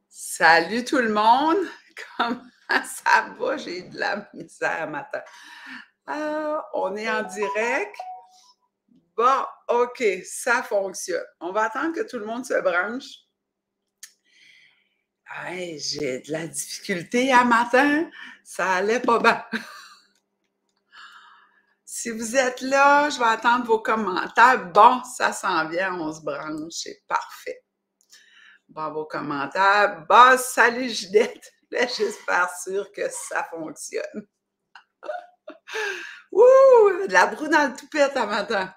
Salut tout le monde! Comment ça va? J'ai de la misère matin. On est en direct. Bon, OK, ça fonctionne. On va attendre que tout le monde se branche. Hey, j'ai de la difficulté à matin. Ça allait pas bien. Si vous êtes là, je vais attendre vos commentaires. Bon, ça s'en vient, on se branche, c'est parfait. Bon, vos commentaires. Bon, salut Ginette. J'espère sûr que ça fonctionne. Ouh, de la broue dans le toupette à matin.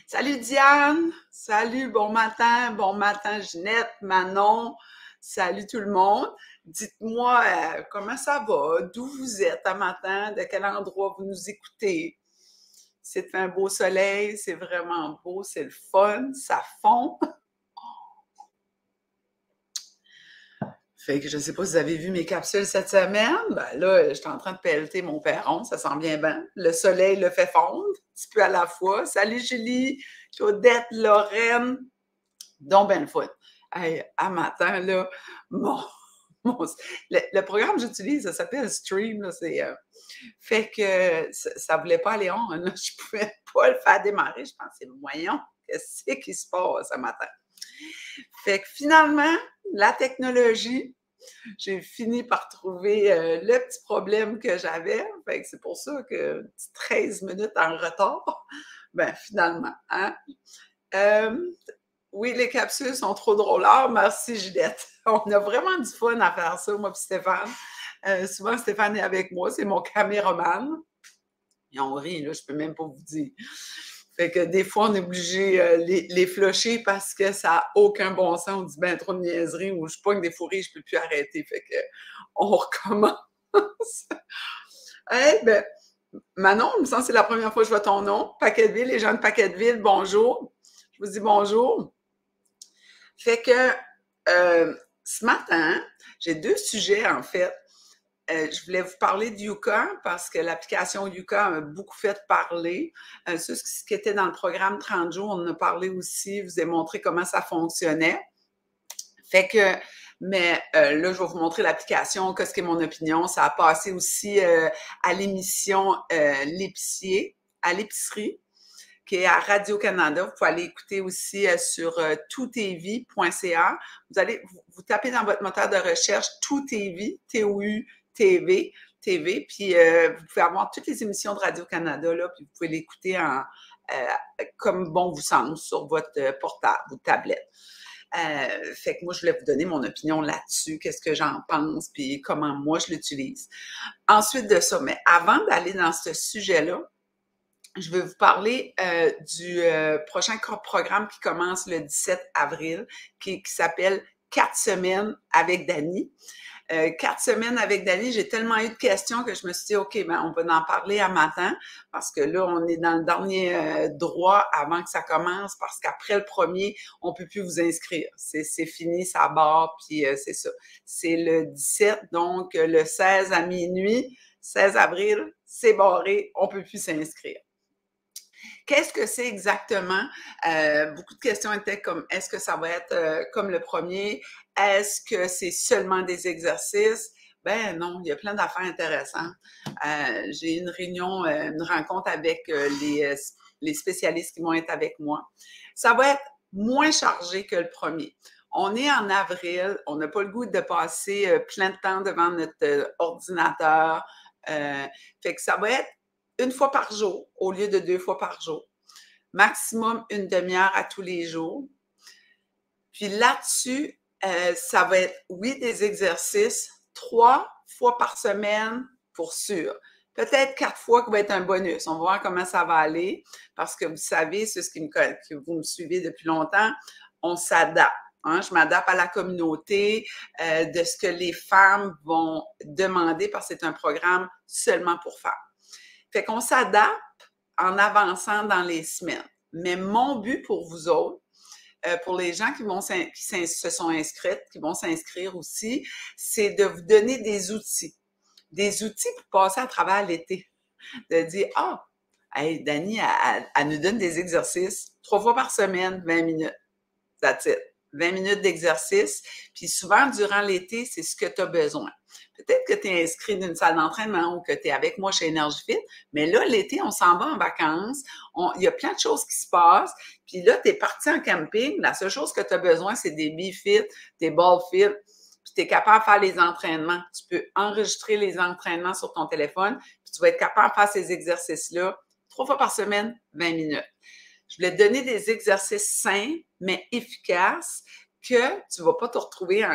Salut Diane. Salut, bon matin Ginette, Manon. Salut tout le monde. Dites-moi comment ça va, d'où vous êtes à matin, de quel endroit vous nous écoutez. C'est un beau soleil, c'est vraiment beau, c'est le fun, ça fond. Fait que je ne sais pas si vous avez vu mes capsules cette semaine. Ben là, je suis en train de pelleter mon perron, ça sent bien bien. Le soleil le fait fondre, un petit peu à la fois. Salut Julie, Claudette, Lorraine. Donc ben le fun. Hey, à matin, là, le programme que j'utilise, ça s'appelle Stream. Là, fait que ça ne voulait pas aller on. Là, je ne pouvais pas le faire démarrer. Je pensais, voyons, qu'est-ce qui se passe ce matin? Fait que finalement, la technologie, j'ai fini par trouver le petit problème que j'avais. Fait que c'est pour ça que 13 minutes en retard. Ben finalement, hein? Oui, les capsules sont trop drôles. Ah, merci Ginette. On a vraiment du fun à faire ça, moi et Stéphane. Souvent, Stéphane est avec moi, c'est mon caméraman. Ils ont ri, là, je peux même pas vous dire. Fait que des fois, on est obligé les flusher parce que ça n'a aucun bon sens. On dit ben trop de niaiseries ou je pogne des fourrés, je peux plus arrêter. Fait que on recommence. Hey, ben, Manon, il me semble que c'est la première fois que je vois ton nom. Paquetteville, les gens de Paquetteville, bonjour. Je vous dis bonjour. Fait que ce matin, j'ai deux sujets en fait. Je voulais vous parler de Yuka parce que l'application Yuka a beaucoup fait parler. Ce qui était dans le programme 30 jours, on en a parlé aussi, je vous ai montré comment ça fonctionnait. Fait que, mais là, je vais vous montrer l'application, qu'est-ce qui est mon opinion. Ça a passé aussi à l'émission L'épicier, à l'épicerie, qui est à Radio-Canada. Vous pouvez aller écouter aussi sur toutv.ca. Vous allez, vous tapez dans votre moteur de recherche TouTV, T-O-U-T-V, TV, puis vous pouvez avoir toutes les émissions de Radio-Canada, là, puis vous pouvez l'écouter comme bon vous semble sur votre portable ou tablette. Fait que moi, je voulais vous donner mon opinion là-dessus, qu'est-ce que j'en pense, puis comment moi je l'utilise. Ensuite de ça, mais avant d'aller dans ce sujet-là, je vais vous parler du prochain programme qui commence le 17 avril, qui s'appelle 4 semaines avec Dani. 4 semaines avec Dani, j'ai tellement eu de questions que je me suis dit, OK, ben on va en parler à matin, parce que là, on est dans le dernier droit avant que ça commence, parce qu'après le premier, on peut plus vous inscrire. C'est fini, ça barre, puis c'est ça. C'est le 17, donc le 16 à minuit, 16 avril, c'est barré, on peut plus s'inscrire. Qu'est-ce que c'est exactement? Beaucoup de questions étaient comme, est-ce que ça va être comme le premier? Est-ce que c'est seulement des exercices? Ben non, il y a plein d'affaires intéressantes. J'ai une réunion, une rencontre avec les spécialistes qui vont être avec moi. Ça va être moins chargé que le premier. On est en avril, on n'a pas le goût de passer plein de temps devant notre ordinateur. Fait que ça va être une fois par jour au lieu de 2 fois par jour. Maximum une demi-heure à tous les jours. Puis là-dessus, ça va être, oui, des exercices 3 fois par semaine pour sûr. Peut-être 4 fois qui va être un bonus. On va voir comment ça va aller parce que vous savez, c'est ce que vous me suivez depuis longtemps, on s'adapte. Hein? Je m'adapte à la communauté, de ce que les femmes vont demander parce que c'est un programme seulement pour femmes. Fait qu'on s'adapte en avançant dans les semaines. Mais mon but pour vous autres, pour les gens qui se sont inscrites, qui vont s'inscrire aussi, c'est de vous donner des outils. des outils pour passer à travers l'été. De dire, ah, hey, Dani, elle nous donne des exercices 3 fois par semaine, 20 minutes. That's it. 20 minutes d'exercice. Puis souvent, durant l'été, c'est ce que tu as besoin. Peut-être que tu es inscrit d'une salle d'entraînement ou que tu es avec moi chez Énergie Fit, mais là, l'été, on s'en va en vacances. Il y a plein de choses qui se passent. Puis là, tu es parti en camping. La seule chose que tu as besoin, c'est des BeFit, des BallFit. Puis tu es capable de faire les entraînements. Tu peux enregistrer les entraînements sur ton téléphone. Puis tu vas être capable de faire ces exercices-là 3 fois par semaine, 20 minutes. Je voulais te donner des exercices simples, mais efficaces, que tu ne vas pas te retrouver,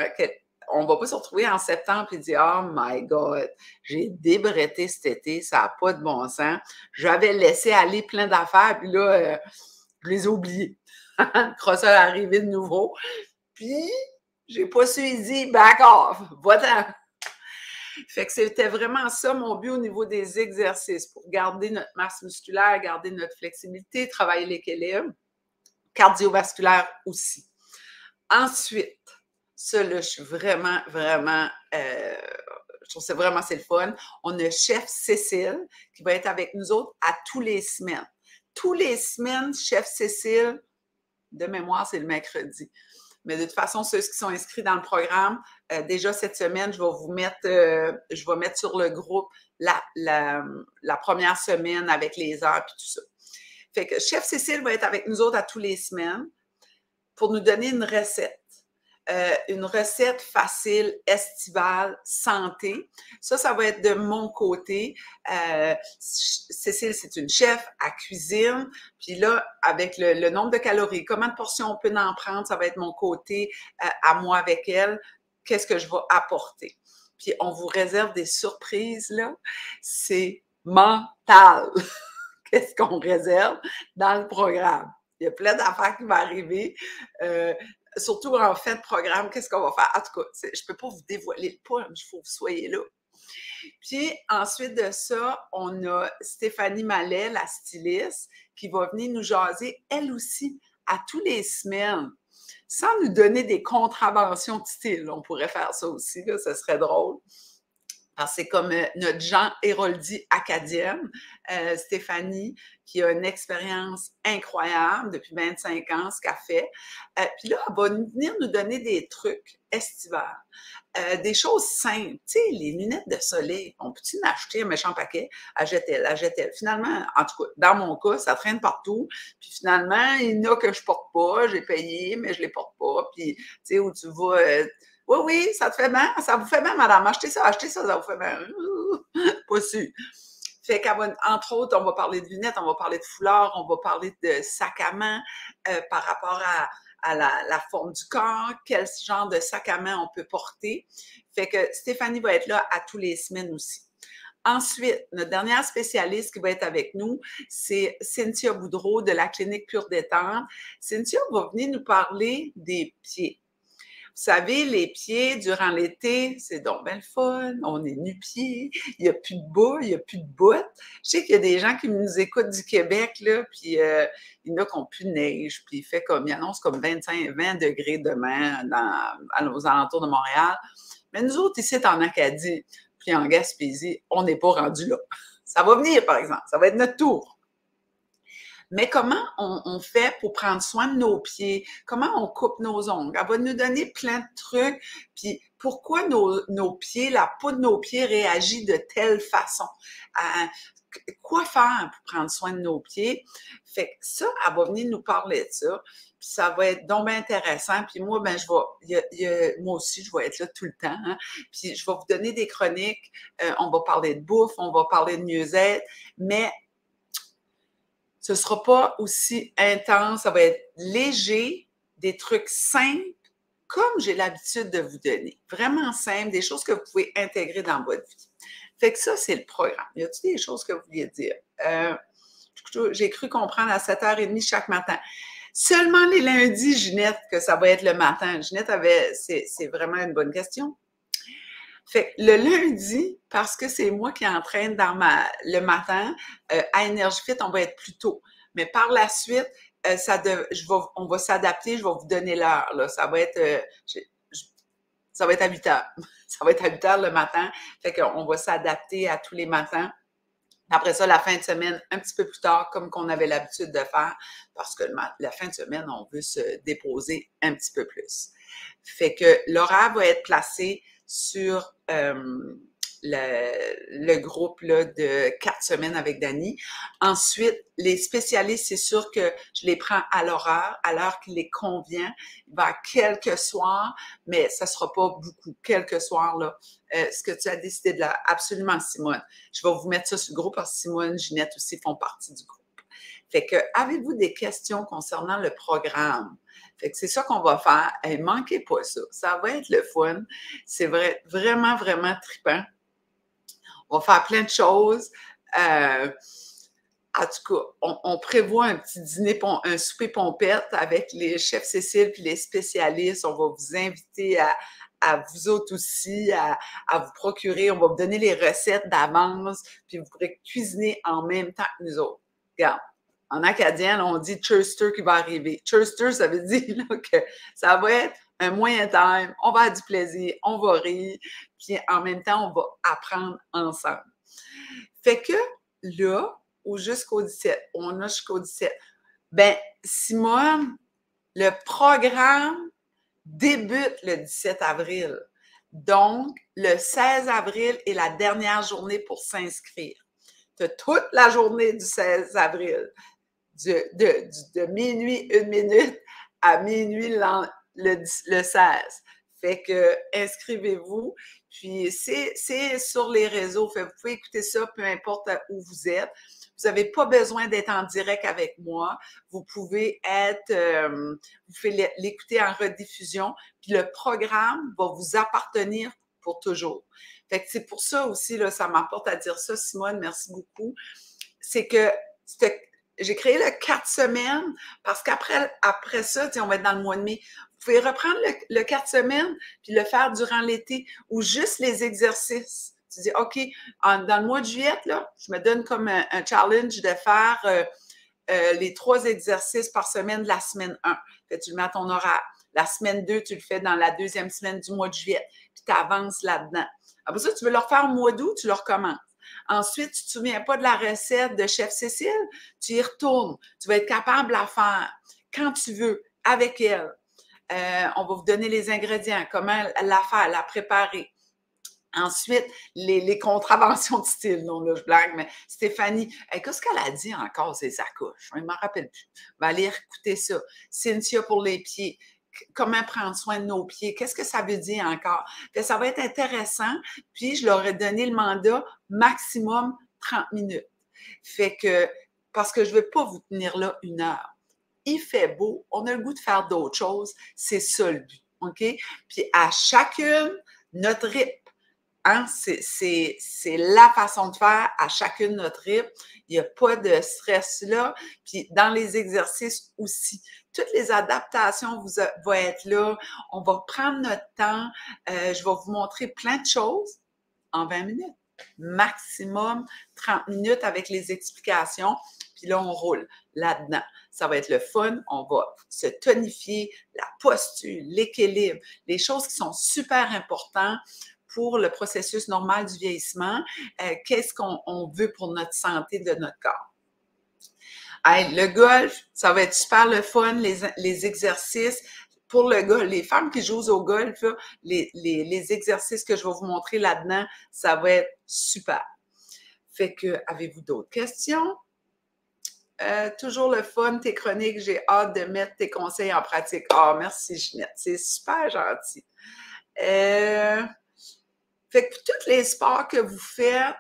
on ne va pas se retrouver en septembre et dire « Oh my God, j'ai débretté cet été, ça n'a pas de bon sens. J'avais laissé aller plein d'affaires, puis là, je les ai oubliées. Le crosseur est arrivé de nouveau. Puis, j'ai pas suivi, back off, va-t'en. » Fait que c'était vraiment ça mon but au niveau des exercices, pour garder notre masse musculaire, garder notre flexibilité, travailler l'équilibre, cardiovasculaire aussi. Ensuite, ça là, je suis vraiment, je trouve ça vraiment, c'est le fun. On a Chef Cécile qui va être avec nous autres à tous les semaines. Tous les semaines, Chef Cécile, de mémoire, c'est le mercredi. Mais de toute façon, ceux qui sont inscrits dans le programme, déjà cette semaine, je vais mettre sur le groupe la première semaine avec les heures et tout ça. Fait que Chef Cécile va être avec nous autres à tous les semaines pour nous donner une recette. Une recette facile, estivale, santé. Ça va être de mon côté. Cécile, c'est une chef à cuisine. Puis là, avec le nombre de calories, comment de portions on peut en prendre, ça va être mon côté à moi avec elle. Qu'est-ce que je vais apporter? Puis on vous réserve des surprises, là. C'est mental. Qu'est-ce qu'on réserve dans le programme? Il y a plein d'affaires qui vont arriver. Surtout en fin de programme, qu'est-ce qu'on va faire? En tout cas, je ne peux pas vous dévoiler le punch, il faut que vous soyez là. Puis ensuite de ça, on a Stéphanie Mallet, la styliste, qui va venir nous jaser, elle aussi, à tous les semaines, sans nous donner des contraventions de style. On pourrait faire ça aussi, là, ce serait drôle. Alors, c'est comme notre Jean Héroldi acadienne, Stéphanie, qui a une expérience incroyable depuis 25 ans, ce qu'elle fait. Puis là, elle va venir nous donner des trucs estivales, des choses simples. Tu sais, les lunettes de soleil, on peut-tu en acheter un méchant paquet? Achète-elle. Finalement, en tout cas, dans mon cas, ça traîne partout. Puis finalement, il y en a que je porte pas, j'ai payé, mais je les porte pas. Puis, tu sais, où tu vas... oui, ça te fait mal, ça vous fait mal, madame, achetez ça, ça vous fait mal. Pas sûr. Fait qu'entre autres, on va parler de lunettes, on va parler de foulards, on va parler de sac à main par rapport à la forme du corps, quel genre de sac à main on peut porter. Fait que Stéphanie va être là à tous les semaines aussi. Ensuite, notre dernière spécialiste qui va être avec nous, c'est Cynthia Boudreau de la clinique Pure Détente. Cynthia va venir nous parler des pieds. Vous savez, les pieds, durant l'été, c'est donc bien le fun. On est nu-pieds, il n'y a plus de bas, il n'y a plus de bottes. Je sais qu'il y a des gens qui nous écoutent du Québec, là, puis il y en a qui n'ont plus de neige, puis il annonce comme 20 degrés demain aux alentours de Montréal. Mais nous autres, ici, en Acadie, puis en Gaspésie, on n'est pas rendu là. Ça va venir, par exemple. Ça va être notre tour. Mais comment on fait pour prendre soin de nos pieds? Comment on coupe nos ongles? Elle va nous donner plein de trucs. Puis pourquoi nos pieds, la peau de nos pieds réagit de telle façon? Quoi faire pour prendre soin de nos pieds? Fait que ça, elle va venir nous parler de ça. Puis ça va être donc bien intéressant. Puis moi, ben moi aussi, je vais être là tout le temps. Hein? Puis je vais vous donner des chroniques. On va parler de bouffe, on va parler de mieux-être, mais ce ne sera pas aussi intense, ça va être léger, des trucs simples, comme j'ai l'habitude de vous donner. Vraiment simple, des choses que vous pouvez intégrer dans votre vie. Fait que ça, c'est le programme. Y a-t-il des choses que vous vouliez dire? J'ai cru comprendre à 7h30 chaque matin. Seulement les lundis, Ginette, que ça va être le matin. Ginette c'est vraiment une bonne question. Fait que le lundi, parce que c'est moi qui entraîne le matin, à Énergie Fit, on va être plus tôt. Mais par la suite, on va s'adapter, je vais vous donner l'heure. Ça va être, ça va être à 8 heures. Ça va être à 8 heures le matin. Fait qu'on va s'adapter à tous les matins. Après ça, la fin de semaine, un petit peu plus tard, comme qu'on avait l'habitude de faire, parce que la fin de semaine, on veut se déposer un petit peu plus. Fait que l'horaire va être placé sur le groupe là, de 4 semaines avec Dani. Ensuite, les spécialistes, c'est sûr que je les prends à l'heure qui les convient. Il va y avoir quelques soirs, mais ça sera pas beaucoup, quelques soirs là. Ce que tu as décidé de là, absolument, Simone. Je vais vous mettre ça sur le groupe parce que Simone, Ginette aussi font partie du groupe. Fait que, avez-vous des questions concernant le programme? Fait que c'est ça qu'on va faire. Hey, manquez pas ça. Ça va être le fun. C'est vraiment, vraiment trippant. On va faire plein de choses. En tout cas, on prévoit un petit dîner, un souper pompette avec les chefs Cécile puis les spécialistes. On va vous inviter à vous autres aussi, à vous procurer. On va vous donner les recettes d'avance, puis vous pourrez cuisiner en même temps que nous autres. Regarde, en acadien, là, on dit « Churster » qui va arriver. Churster, ça veut dire là, que ça va être un moyen terme, on va avoir du plaisir, on va rire, puis en même temps, on va apprendre ensemble. Fait que là, ou jusqu'au 17, on a jusqu'au 17. Ben, Simone, le programme débute le 17 avril. Donc, le 16 avril est la dernière journée pour s'inscrire. Tu as toute la journée du 16 avril, de minuit 1 minute à minuit le 16. Fait que inscrivez-vous. Puis c'est sur les réseaux. Fait, vous pouvez écouter ça peu importe où vous êtes. Vous n'avez pas besoin d'être en direct avec moi. Vous pouvez vous pouvez l'écouter en rediffusion. Puis le programme va vous appartenir pour toujours. Fait que c'est pour ça aussi, là, ça m'apporte à dire ça, Simone, merci beaucoup. C'est que j'ai créé le 4 semaines parce qu'après ça, on va être dans le mois de mai. Vous pouvez reprendre le 4 semaines puis le faire durant l'été ou juste les exercices. Tu dis, OK, dans le mois de juillet, là, je me donne comme un challenge de faire les 3 exercices par semaine de la semaine 1. Fait, tu le mets à ton horaire. La semaine 2, tu le fais dans la 2e semaine du mois de juillet. Puis tu avances là-dedans. Après ça, tu veux le refaire au mois d'août, tu le recommences. Ensuite, tu ne te souviens pas de la recette de Chef Cécile, tu y retournes. Tu vas être capable de la faire quand tu veux, avec elle. On va vous donner les ingrédients, comment la faire, la préparer. Ensuite, les contraventions de style. Non, là, je blague, mais Stéphanie, qu'est-ce qu'elle a dit encore, ces accouches? Je ne m'en rappelle plus. On va aller écouter ça. Cynthia pour les pieds. Comment prendre soin de nos pieds? Qu'est-ce que ça veut dire encore? Fait, ça va être intéressant. Puis, je leur ai donné le mandat maximum 30 minutes. Fait que, parce que je ne veux pas vous tenir là 1 heure. Il fait beau, on a le goût de faire d'autres choses. C'est ça le but. OK? Puis, à chacune, notre rythme. Hein? C'est la façon de faire à chacune notre rythme. Il n'y a pas de stress là. Puis dans les exercices aussi, toutes les adaptations vont être là. On va prendre notre temps. Je vais vous montrer plein de choses en 20 minutes. Maximum 30 minutes avec les explications. Puis là, on roule là-dedans. Ça va être le fun. On va se tonifier, la posture, l'équilibre, les choses qui sont super importantes pour le processus normal du vieillissement. Qu'est-ce qu'on veut pour notre santé de notre corps? Hey, le golf, ça va être super le fun, les exercices. Pour le golf, les femmes qui jouent au golf, là, les exercices que je vais vous montrer là-dedans, ça va être super. Fait que, avez-vous d'autres questions? Toujours le fun, tes chroniques, j'ai hâte de mettre tes conseils en pratique. Ah, merci Ginette, c'est super gentil. Fait que pour tous les sports que vous faites,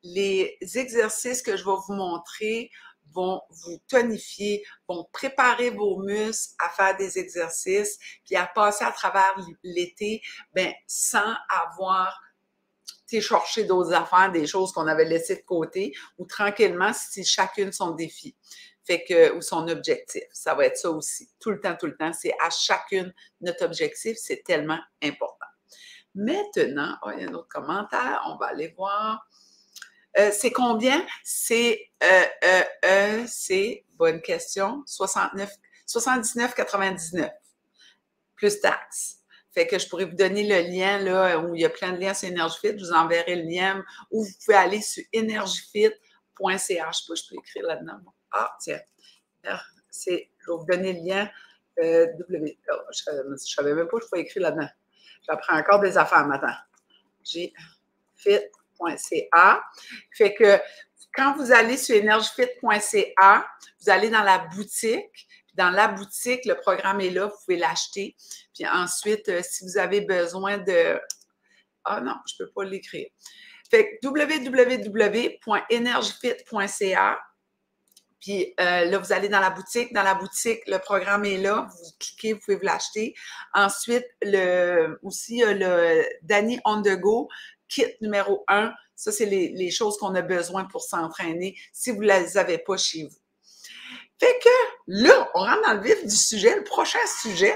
les exercices que je vais vous montrer vont vous tonifier, vont préparer vos muscles à faire des exercices, puis à passer à travers l'été, ben sans avoir cherché d'autres affaires, des choses qu'on avait laissées de côté, ou tranquillement, si chacune son défi. Fait que, ou son objectif. Ça va être ça aussi. Tout le temps, c'est à chacune notre objectif, c'est tellement important. Maintenant, il y a un autre commentaire, on va aller voir. C'est combien? C'est, bonne question, 79,99 plus taxes. Fait que je pourrais vous donner le lien là, où il y a plein de liens sur EnergyFit. Je vous enverrai le lien où vous pouvez aller sur energifit.ca. Je ne sais pas, je peux écrire là-dedans. Ah, tiens. Je vais vous donner le lien. Je ne savais même pas que je pouvais écrire là-dedans. J'apprends encore des affaires maintenant. Energifit.ca. Fait que quand vous allez sur energifit.ca, vous allez dans la boutique. Dans la boutique, le programme est là, vous pouvez l'acheter. Puis ensuite, si vous avez besoin de... Ah non, je ne peux pas l'écrire. Fait que www.energifit.ca. Puis là, vous allez dans la boutique. Dans la boutique, le programme est là. Vous cliquez, vous pouvez vous l'acheter. Ensuite, aussi, le Danny On The Go, kit numéro 1. Ça, c'est les choses qu'on a besoin pour s'entraîner si vous ne les avez pas chez vous. Fait que là, on rentre dans le vif du sujet. Le prochain sujet,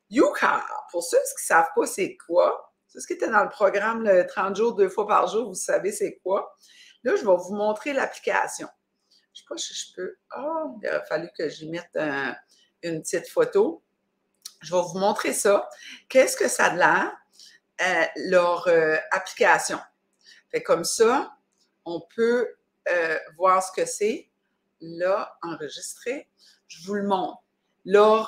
Yuka. Pour ceux qui ne savent pas c'est quoi, c'est ce qui était dans le programme le 30 jours, 2 fois par jour, vous savez c'est quoi. Là, je vais vous montrer l'application. Je ne sais pas si je peux. Oh, il aurait fallu que j'y mette une petite photo. Je vais vous montrer ça. Qu'est-ce que ça a l'air, leur application? Fait comme ça, on peut voir ce que c'est. Là, enregistré. Je vous le montre. Là,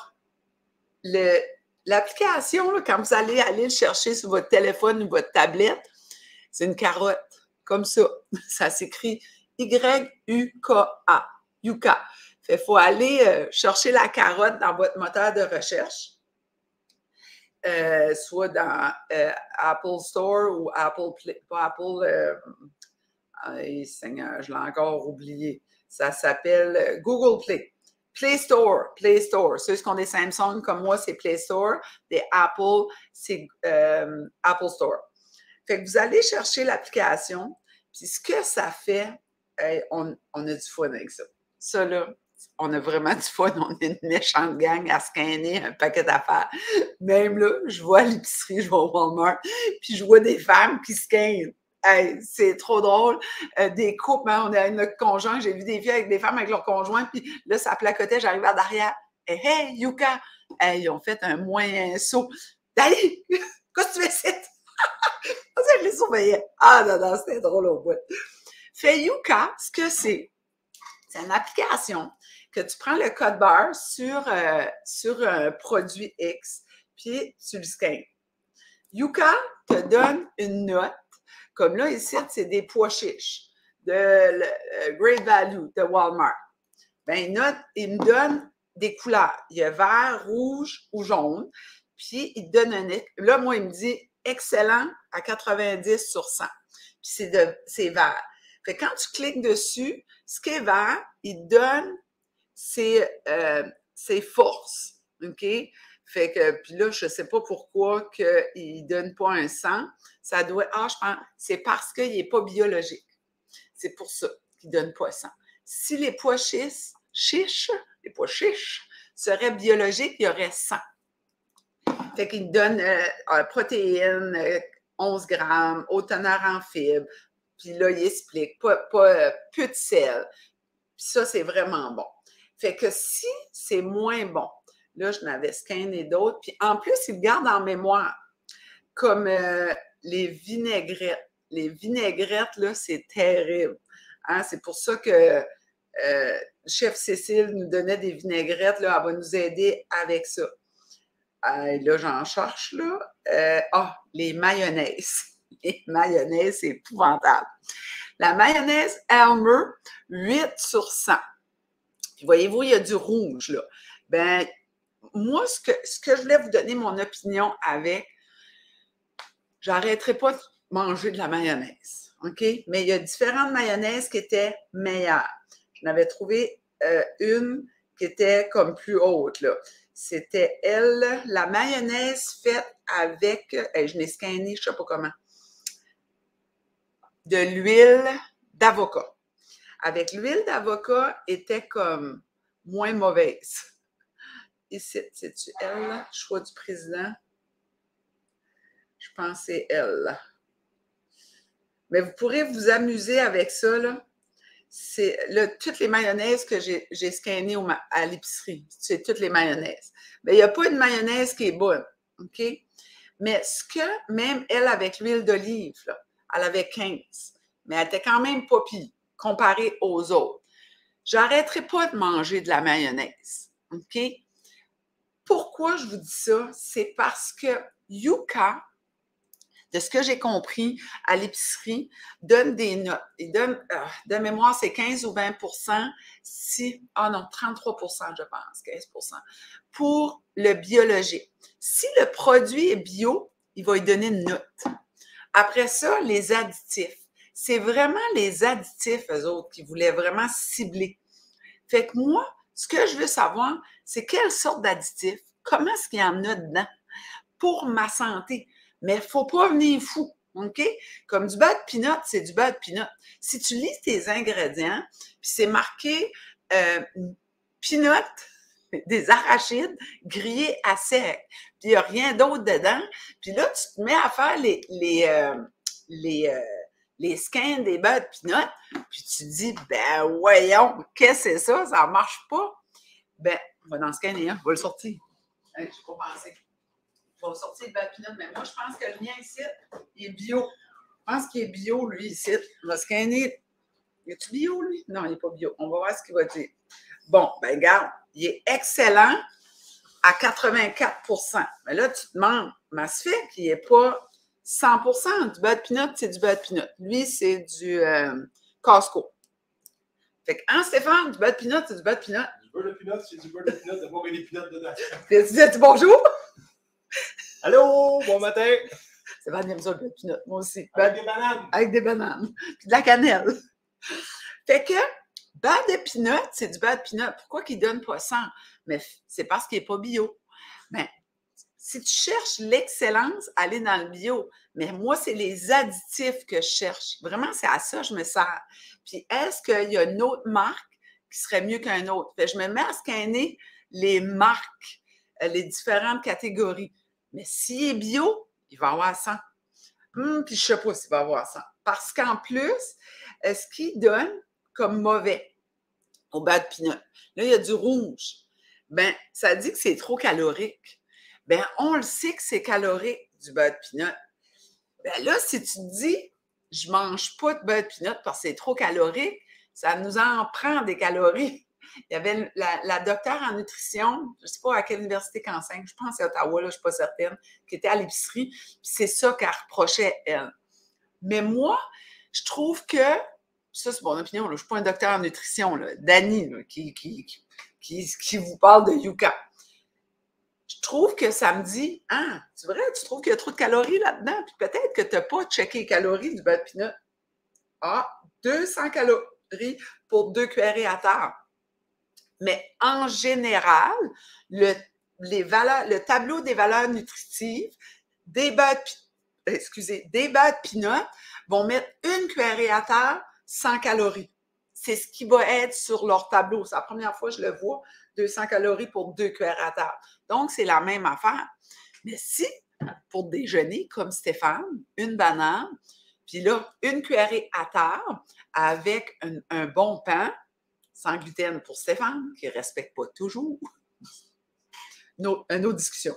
l'application, quand vous allez le chercher sur votre téléphone ou votre tablette, c'est une carotte, comme ça. Ça s'écrit Y-U-K-A. Yuka. Fait qu'il faut aller chercher la carotte dans votre moteur de recherche, soit dans Apple Store ou Apple Play. Pas Apple, Seigneur, je l'ai encore oublié. Ça s'appelle Google Play. Play Store. Ceux qui ont des Samsung comme moi, c'est Play Store. Des Apple, c'est Apple Store. Fait que vous allez chercher l'application, puis ce que ça fait, on a du fun avec ça. Ça, là, on a vraiment du fun. On est une méchante gang à scanner un paquet d'affaires. Même là, je vois à l'épicerie, je vais au Walmart, puis je vois des femmes qui scannent. Hey, c'est trop drôle. Des couples, hein, on est avec notre conjoint. J'ai vu des filles avec des femmes avec leur conjoint, puis là, ça placotait, j'arrivais à derrière. Hey, Yuka! Hey, ils ont fait un moyen saut. Dali! Qu'est-ce que tu fais ici? Je les surveillais. Ah, non, c'était drôle au bout. Fait Yuka, ce que c'est une application que tu prends le code barre sur un produit X, puis tu le scannes. Yuka te donne une note. Comme là, ici, c'est des pois chiches de Great Value de Walmart. Ben, il me donne des couleurs. Il y a vert, rouge ou jaune. Puis, il te donne un... Là, moi, il me dit excellent à 90 sur 100. Puis, c'est vert. Fait que quand tu cliques dessus, ce qui est vert, il te donne ses forces. OK? Fait que, puis là, je ne sais pas pourquoi qu'il ne donne pas un 100. Ça doit, je pense, c'est parce qu'il n'est pas biologique. C'est pour ça qu'il ne donne pas 100. Si les pois chiches seraient biologiques, il y aurait 100. Fait qu'il donne protéines, 11 grammes, haute teneur en fibres. Puis là, il explique, peu de sel. Puis ça, c'est vraiment bon. Fait que si c'est moins bon, là, je n'avais scanné d'autres. Puis en plus, il garde en mémoire, comme les vinaigrettes. Les vinaigrettes, là, c'est terrible. Hein? C'est pour ça que chef Cécile nous donnait des vinaigrettes. Là, elle va nous aider avec ça. Là, j'en cherche, là. Les mayonnaises. Les mayonnaises, c'est épouvantable. La mayonnaise Elmer, 8 sur 100. Puis voyez-vous, il y a du rouge, là. Ben, moi, ce que je voulais vous donner mon opinion avec, j'arrêterai pas de manger de la mayonnaise, OK? Mais il y a différentes mayonnaises qui étaient meilleures. J'en avais trouvé une qui était comme plus haute, là. C'était la mayonnaise faite avec, je l'ai scanné, je ne sais pas comment, de l'huile d'avocat. Avec l'huile d'avocat, était comme moins mauvaise. Ici, c'est-tu elle, là? Choix du président? Je pense que c'est elle, là. Mais vous pourrez vous amuser avec ça, là. C'est toutes les mayonnaises que j'ai scannées à l'épicerie. C'est toutes les mayonnaises. Mais il n'y a pas une mayonnaise qui est bonne, OK? Mais ce que, même elle, avec l'huile d'olive, là, elle avait 15. Mais elle était quand même pas pire, comparée aux autres. J'arrêterai pas de manger de la mayonnaise. OK? Pourquoi je vous dis ça? C'est parce que Yuka, de ce que j'ai compris à l'épicerie, donne des notes. Il donne, de mémoire, c'est 15 ou 20 si, non, 33 je pense, 15 pour le biologique. Si le produit est bio, il va lui donner une note. Après ça, les additifs. C'est vraiment les additifs, eux autres, qui voulaient vraiment cibler. Fait que moi, ce que je veux savoir, c'est quelle sorte d'additifs, comment est-ce qu'il y en a dedans pour ma santé. Mais il ne faut pas venir fou, OK? Comme du beurre de peanut, c'est du beurre de peanut. Si tu lis tes ingrédients, puis c'est marqué peanut, des arachides grillés à sec, puis il n'y a rien d'autre dedans, puis là, tu te mets à faire les scans des beurres de peanut, puis tu te dis, ben voyons, qu'est-ce que c'est ça? Ça ne marche pas. Ben, on va dans scanner un, on va le sortir. Je n'ai pas pensé. Je vais sortir le beurre de peanut, mais moi, je pense que le mien ici, il est bio. Je pense qu'il est bio, lui, ici. On va scanner. Est-tu bio, lui? Non, il n'est pas bio. On va voir ce qu'il va dire. Bon, ben regarde, il est excellent à 84 Mais là, tu te demandes, mais ça fait qu'il n'est pas 100 du beurre de peanut, c'est du beurre de peanut. Lui, c'est du Costco. Fait que, hein, Stéphane, du beurre de peanut, c'est du beurre de peanut. Du beurre de peanut, c'est du beurre de peanut, d'abord il y a des peanuts dedans. Tu dis bonjour? Allô, bon matin! C'est pas bien ça, le beurre de peanut, moi aussi. Avec des bananes. Avec des bananes. Puis de la cannelle. Fait que, beurre de peanut, c'est du beurre de peanut. Pourquoi qu'il donne pas 100? Mais c'est parce qu'il n'est pas bio. Mais si tu cherches l'excellence, allez dans le bio. Mais moi, c'est les additifs que je cherche. Vraiment, c'est à ça que je me sers. Puis, est-ce qu'il y a une autre marque qui serait mieux qu'un autre? Fait que je me mets à scanner les marques, les différentes catégories. Mais s'il est bio, il va avoir 100. Puis je ne sais pas s'il va avoir 100. Parce qu'en plus, ce qu'il donne comme mauvais au beurre de peanut, là, il y a du rouge. Ben, ça dit que c'est trop calorique. Ben, on le sait que c'est calorique, du beurre de peanut. Ben là, si tu te dis, je ne mange pas de beurre de peanut parce que c'est trop calorique, ça nous en prend des calories. Il y avait la docteure en nutrition, je ne sais pas à quelle université qu'elle enseigne, je pense que c'est Ottawa, là, je ne suis pas certaine, qui était à l'épicerie, puis c'est ça qu'elle reprochait, elle. Mais moi, je trouve que, ça c'est mon opinion, là, je ne suis pas un docteur en nutrition, là, Dani, là, qui vous parle de Yuka. Je trouve que ça me dit, ah, c'est vrai, tu trouves qu'il y a trop de calories là-dedans, puis peut-être que tu n'as pas checké les calories du beurre de peanut. Ah, 200 calories pour 2 cuillerées à table. Mais en général, le tableau des valeurs nutritives des beurres de peanut vont mettre 1 cuillerée à table 100 calories. C'est ce qui va être sur leur tableau. C'est la première fois que je le vois, 200 calories pour 2 cuillerées à table. Donc, c'est la même affaire. Mais si, pour déjeuner, comme Stéphane, une banane, puis là, 1 cuillerée à table avec un bon pain, sans gluten pour Stéphane, qui ne respecte pas toujours, une autre discussion,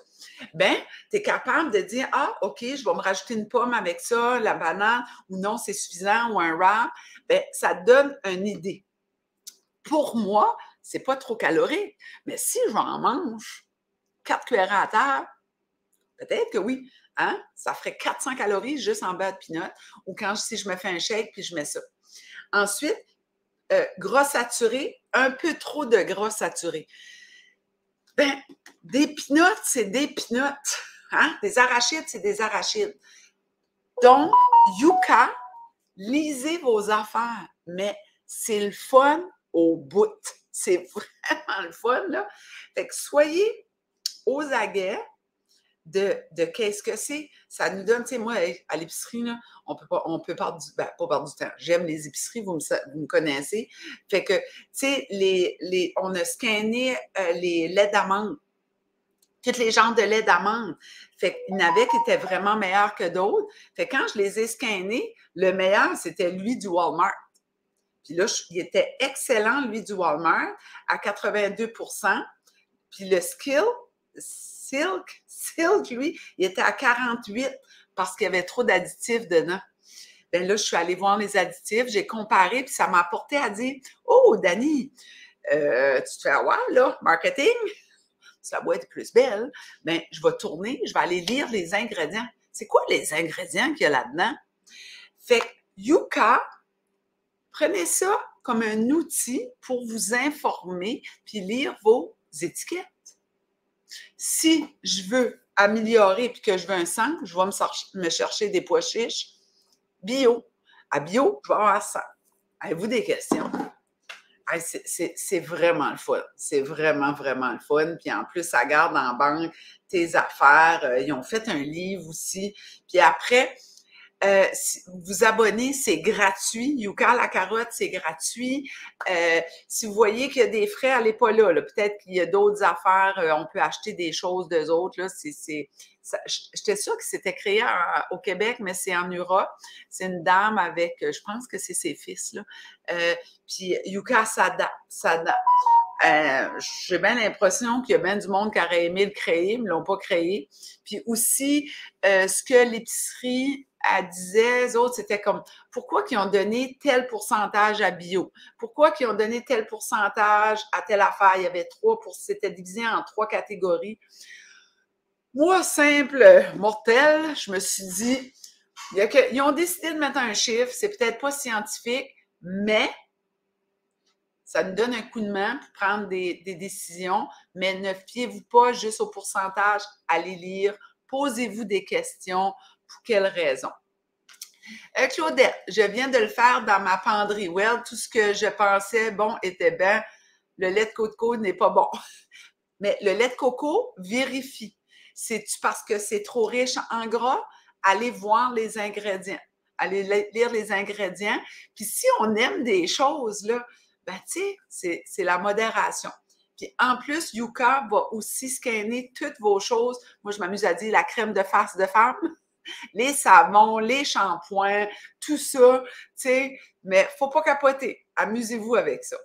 ben, tu es capable de dire, ah, OK, je vais me rajouter une pomme avec ça, la banane, ou non, c'est suffisant, ou un wrap, ben, ça te donne une idée. Pour moi, c'est pas trop calorique, mais si j'en mange 4 cuillerées à table, peut-être que oui, hein? Ça ferait 400 calories juste en beurre de peanut, ou si je me fais un shake, puis je mets ça. Ensuite, gras saturé, un peu trop de gras saturé. Ben, des peanuts, c'est des peanuts. Hein? Des arachides, c'est des arachides. Donc, Yuka, lisez vos affaires, mais c'est le fun au bout. C'est vraiment le fun, là. Fait que soyez aux aguets de qu'est-ce que c'est. Ça nous donne, tu sais, moi, à l'épicerie, là, on peut perdre pas perdre du temps. J'aime les épiceries, vous me connaissez. Fait que, tu sais, on a scanné les laits d'amande. Tous les genres de lait d'amande. Fait qu'il y en avait qui étaient vraiment meilleurs que d'autres. Fait que quand je les ai scannés, le meilleur, c'était lui du Walmart. Puis là, il était excellent, lui du Walmart, à 82 Puis le Skill, Silk, lui, il était à 48 parce qu'il y avait trop d'additifs dedans. Ben là, je suis allée voir les additifs, j'ai comparé, puis ça m'a apporté à dire « Oh, Dani, tu te fais avoir, là, marketing? La boîte est plus belle. » Ben, je vais tourner, je vais aller lire les ingrédients. C'est quoi les ingrédients qu'il y a là-dedans? Fait que Yuka, prenez ça comme un outil pour vous informer puis lire vos étiquettes. Si je veux améliorer puis que je veux un sang, je vais me chercher des pois chiches bio. À bio, je vais avoir ça. Avez-vous des questions? C'est vraiment le fun. C'est vraiment, vraiment le fun. Puis en plus, ça garde en banque tes affaires. Ils ont fait un livre aussi. Puis après, si vous abonnez, c'est gratuit. Yuka la carotte, c'est gratuit. Si vous voyez qu'il y a des frais, allez pas là. Peut-être qu'il y a d'autres affaires. On peut acheter des choses d'eux autres. Là. J'étais sûre que c'était créé au Québec, mais c'est en Europe. C'est une dame avec, je pense que c'est ses fils. Là. Puis Yuka s'adapte. J'ai bien l'impression qu'il y a bien du monde qui aurait aimé le créer, mais ne l'ont pas créé. Puis aussi, ce que l'épicerie elle disait, les autres, c'était comme, pourquoi qu'ils ont donné tel pourcentage à bio? Pourquoi qu'ils ont donné tel pourcentage à telle affaire? Il y avait c'était divisé en 3 catégories. Moi, simple mortel, je me suis dit, ils ont décidé de mettre un chiffre, c'est peut-être pas scientifique, mais ça nous donne un coup de main pour prendre des décisions, mais ne fiez-vous pas juste au pourcentage, allez lire, posez-vous des questions, pour quelles raisons? Claudette, je viens de le faire dans ma penderie. Well, tout ce que je pensais, bon, était bien. Le lait de coco n'est pas bon. Mais le lait de coco, vérifie. C'est-tu parce que c'est trop riche en gras? Allez voir les ingrédients. Allez lire les ingrédients. Puis si on aime des choses, là, ben, tu sais, c'est la modération. Puis en plus, Yuka va aussi scanner toutes vos choses. Moi, je m'amuse à dire la crème de face de femme, les savons, les shampoings, tout ça, tu sais. Mais faut pas capoter. Amusez-vous avec ça.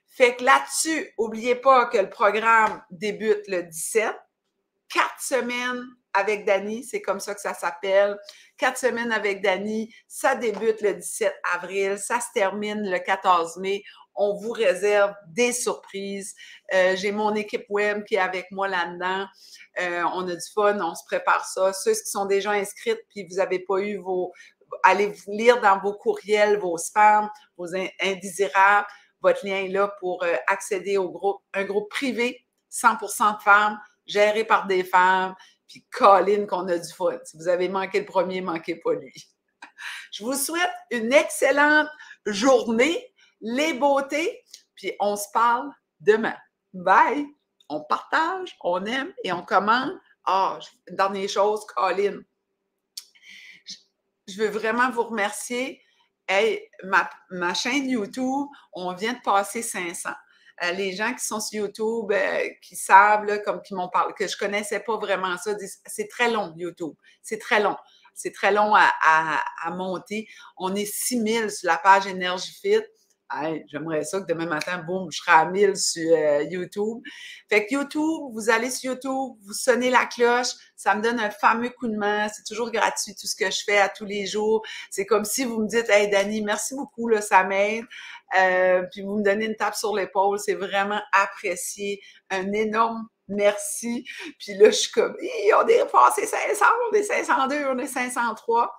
Fait que là-dessus, n'oubliez pas que le programme débute le 17. 4 semaines avec Dani, c'est comme ça que ça s'appelle. 4 semaines avec Dani, ça débute le 17 avril, ça se termine le 14 mai. On vous réserve des surprises. J'ai mon équipe web qui est avec moi là-dedans. On a du fun, on se prépare ça. Ceux qui sont déjà inscrits puis vous n'avez pas eu allez lire dans vos courriels, vos spams, vos indésirables. Votre lien est là pour accéder au groupe, un groupe privé, 100% de femmes, géré par des femmes, puis Colin qu'on a du fun. Si vous avez manqué le premier, manquez pas lui. Je vous souhaite une excellente journée, les beautés, puis on se parle demain. Bye! On partage, on aime et on commande. Dernière chose, Colin. Je veux vraiment vous remercier. Hey, ma chaîne YouTube, on vient de passer 500. Les gens qui sont sur YouTube, qui savent, là, comme qui m'ont parlé, que je connaissais pas vraiment ça, disent c'est très long, YouTube. C'est très long. C'est très long à monter. On est 6000 sur la page Énergie Fit. Hey, j'aimerais ça que demain matin, boum, je serai à 1000 sur YouTube. Fait que YouTube, vous allez sur YouTube, vous sonnez la cloche, ça me donne un fameux coup de main. C'est toujours gratuit tout ce que je fais à tous les jours. C'est comme si vous me dites, hey Dani, merci beaucoup, là, ça m'aide. Puis vous me donnez une tape sur l'épaule, c'est vraiment apprécié. Un énorme merci. Puis là, je suis comme, on est passé 500, on est 502, on est 503.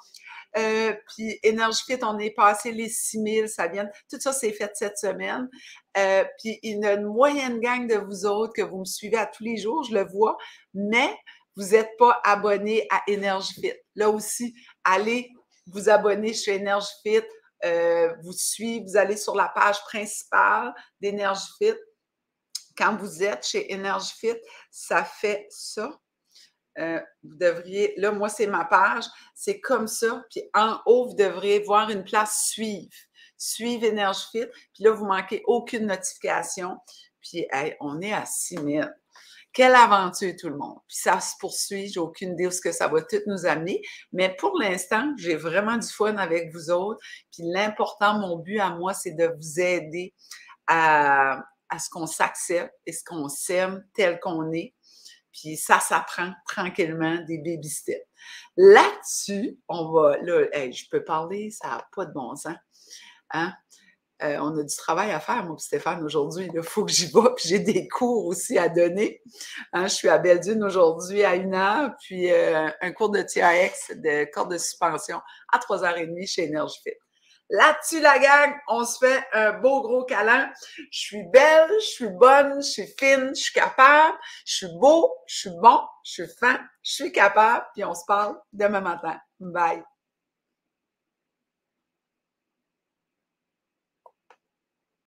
Puis Énergie Fit, on est passé les 6000, ça vient. Tout ça, c'est fait cette semaine. Puis il y a une moyenne gang de vous autres que vous me suivez à tous les jours, je le vois, mais vous n'êtes pas abonnés à Énergie Fit. Là aussi, allez vous abonner chez Énergie Fit, vous suivez, vous allez sur la page principale d'Énergie Fit. Quand vous êtes chez Énergie Fit, ça fait ça. Vous devriez, là, moi, c'est ma page, c'est comme ça. Puis en haut, vous devriez voir une place Suivre. Suivre Énergie Fit. Puis là, vous ne manquez aucune notification. Puis, hey, on est à 6000. Quelle aventure, tout le monde. Puis ça se poursuit. J'ai aucune idée où ce que ça va tout nous amener. Mais pour l'instant, j'ai vraiment du fun avec vous autres. Puis l'important, mon but à moi, c'est de vous aider à ce qu'on s'accepte et ce qu'on s'aime tel qu'on est. Puis ça s'apprend tranquillement, des baby steps. Là-dessus, on va, là, hey, je peux parler, ça n'a pas de bon sens. Hein? On a du travail à faire, moi et Stéphane, aujourd'hui. Il faut que j'y vais, puis j'ai des cours aussi à donner. Hein, je suis à Belle-Dune aujourd'hui à 1h, puis un cours de TRX, de corde de suspension, à 3h30 chez EnergyFit. Là-dessus, la gang, on se fait un beau gros câlin. Je suis belle, je suis bonne, je suis fine, je suis capable, je suis beau, je suis bon, je suis fin, je suis capable, puis on se parle demain matin. Bye!